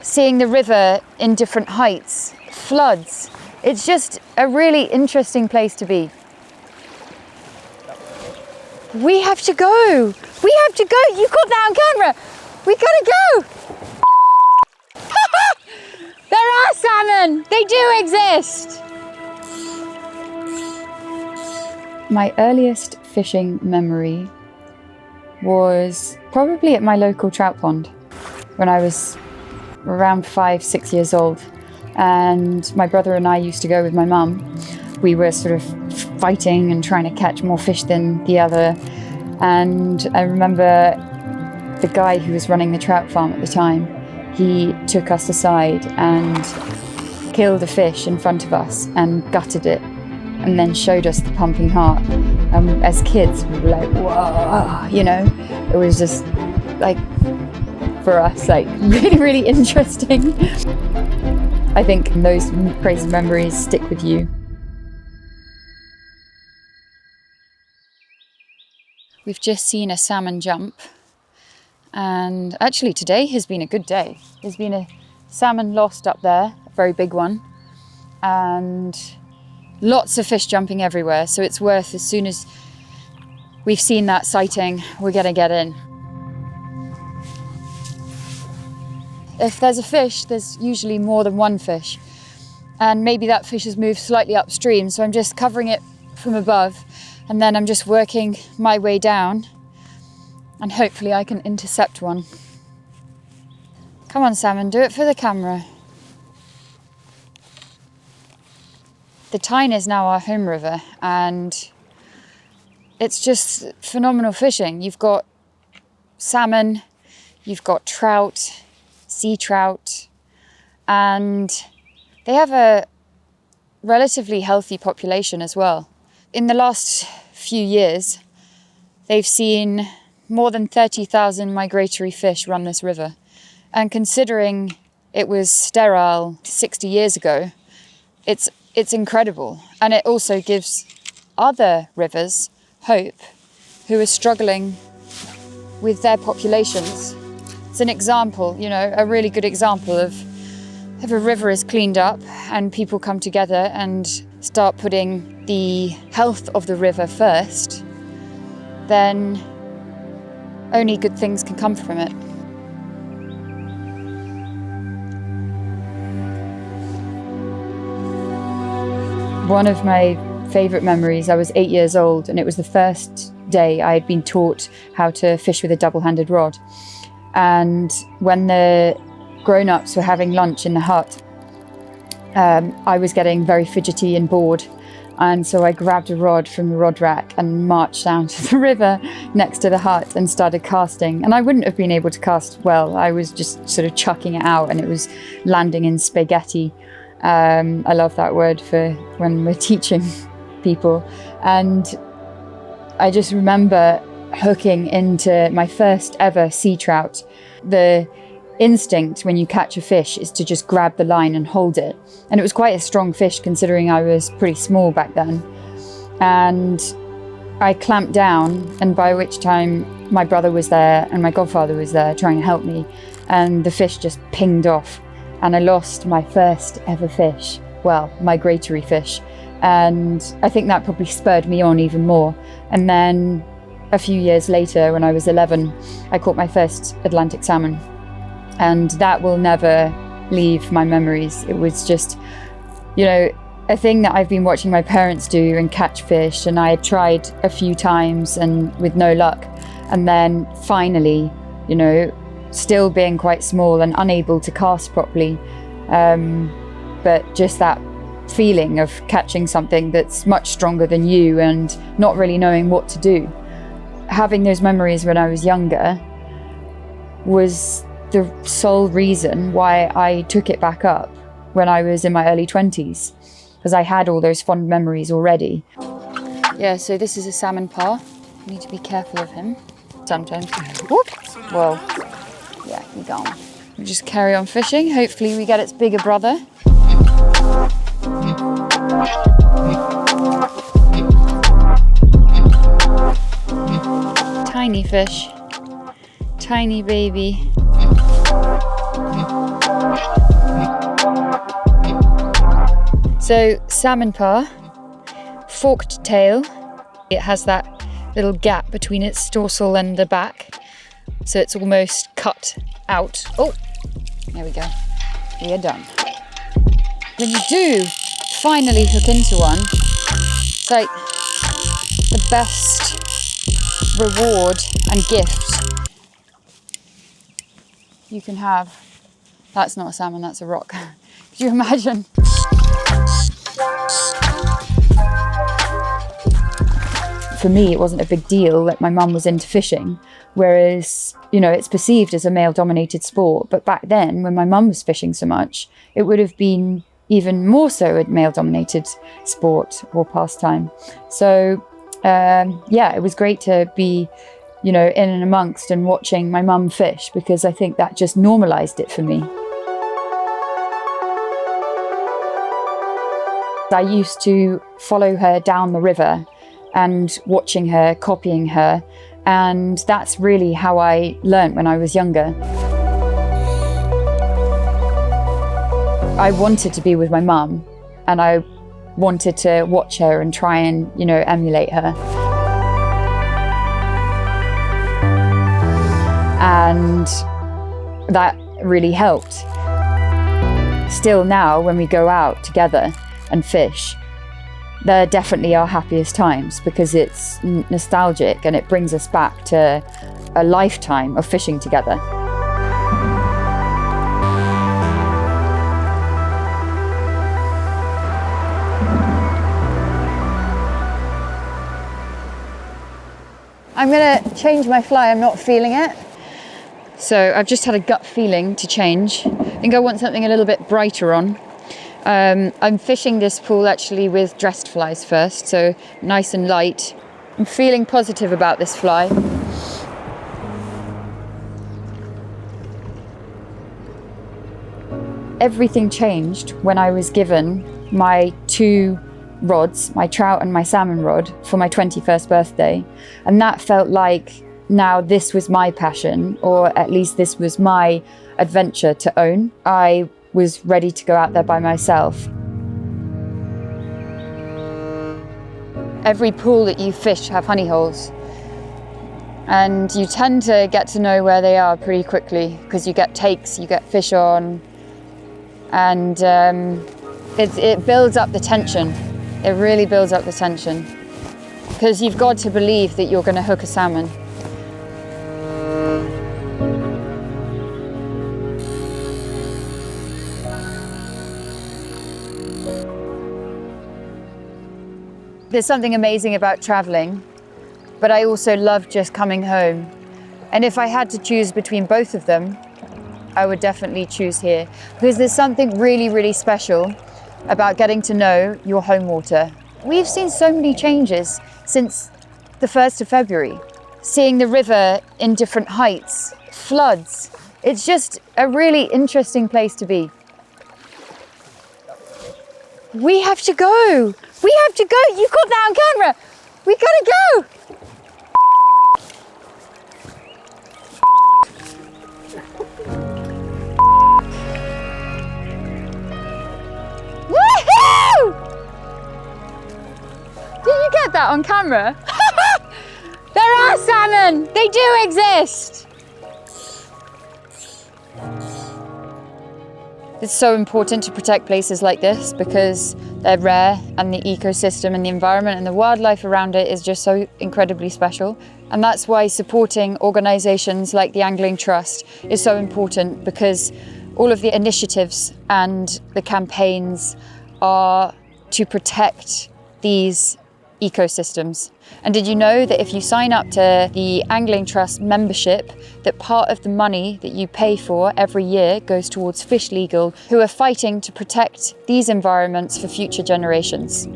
seeing the river in different heights, floods. It's just a really interesting place to be. We have to go. We have to go. You got that on camera. We gotta go. There are salmon. They do exist. My earliest fishing memory was probably at my local trout pond when I was around 5-6 years old. And my brother and I used to go with my mum. We were sort of fighting and trying to catch more fish than the other. And I remember the guy who was running the trout farm at the time, he took us aside and killed a fish in front of us and gutted it and then showed us the pumping heart. As kids, we were like, whoa, you know, it was just like, for us, like really, really interesting. I think those crazy memories stick with you. We've just seen a salmon jump, and actually today has been a good day. There's been a salmon lost up there, a very big one, and lots of fish jumping everywhere. So it's worth, as soon as we've seen that sighting, we're gonna get in. If there's a fish, there's usually more than one fish. And maybe that fish has moved slightly upstream, so I'm just covering it from above, and then I'm just working my way down, and hopefully I can intercept one. Come on, salmon, do it for the camera. The Tyne is now our home river, and it's just phenomenal fishing. You've got salmon, you've got trout, sea trout, and they have a relatively healthy population as well. In the last few years, they've seen more than 30,000 migratory fish run this river. And considering it was sterile 60 years ago, it's incredible. And it also gives other rivers hope who are struggling with their populations. It's an example, you know, a really good example of if a river is cleaned up and people come together and start putting the health of the river first, then only good things can come from it. One of my favourite memories, I was 8 years old, and it was the first day I had been taught how to fish with a double-handed rod. And when the grown-ups were having lunch in the hut, I was getting very fidgety and bored. And so I grabbed a rod from the rod rack and marched down to the river next to the hut and started casting. And I wouldn't have been able to cast well. I was just sort of chucking it out, and it was landing in spaghetti. I love that word for when we're teaching people. And I just remember hooking into my first ever sea trout. The instinct when you catch a fish is to just grab the line and hold it. And it was quite a strong fish considering I was pretty small back then. And I clamped down, and by which time my brother was there and my godfather was there trying to help me, and the fish just pinged off, and I lost my first ever fish, well, migratory fish. And I think that probably spurred me on even more. And then a few years later, when I was 11, I caught my first Atlantic salmon. And that will never leave my memories. It was just, you know, a thing that I've been watching my parents do and catch fish, and I had tried a few times and with no luck. And then finally, you know, still being quite small and unable to cast properly, but just that feeling of catching something that's much stronger than you and not really knowing what to do. Having those memories when I was younger was the sole reason why I took it back up when I was in my early 20s, because I had all those fond memories already. Yeah, so this is a salmon par. You need to be careful of him sometimes. Whoop! Well, yeah, he's gone. We just carry on fishing. Hopefully we get its bigger brother. Tiny fish. Tiny baby. So salmon parr, forked tail. It has that little gap between its dorsal and the back, so it's almost cut out. Oh, there we go. We are done. When you do finally hook into one, it's like the best reward and gift you can have. That's not a salmon, that's a rock. Could you imagine? For me, it wasn't a big deal that my mum was into fishing, whereas, you know, it's perceived as a male-dominated sport. But back then, when my mum was fishing so much, it would have been even more so a male-dominated sport or pastime. So, yeah, it was great to be, you know, in and amongst and watching my mum fish, because I think that just normalised it for me. I used to follow her down the river and watching her, copying her, and that's really how I learnt when I was younger. I wanted to be with my mum, and I wanted to watch her and try and, you know, emulate her. And that really helped. Still now, when we go out together and fish, they're definitely our happiest times, because it's nostalgic and it brings us back to a lifetime of fishing together. I'm gonna change my fly, I'm not feeling it. So I've just had a gut feeling to change. I think I want something a little bit brighter on. I'm fishing this pool actually with dressed flies first, so nice and light. I'm feeling positive about this fly. Everything changed when I was given my two rods, my trout and my salmon rod, for my 21st birthday. And that felt like now this was my passion, or at least this was my adventure to own. I was ready to go out there by myself. Every pool that you fish have honey holes, and you tend to get to know where they are pretty quickly, because you get takes, you get fish on, and it builds up the tension. It really builds up the tension, because you've got to believe that you're going to hook a salmon. There's something amazing about traveling, but I also love just coming home. And if I had to choose between both of them, I would definitely choose here, because there's something really, really special about getting to know your home water. We've seen so many changes since the 1st of February. Seeing the river in different heights, floods. It's just a really interesting place to be. We have to go. We have to go. You got that on camera. We gotta go. Woohoo! Did you get that on camera? There are salmon. They do exist. It's so important to protect places like this, because they're rare, and the ecosystem and the environment and the wildlife around it is just so incredibly special. And that's why supporting organisations like the Angling Trust is so important, because all of the initiatives and the campaigns are to protect these ecosystems. And did you know that if you sign up to the Angling Trust membership, that part of the money that you pay for every year goes towards Fish Legal, who are fighting to protect these environments for future generations?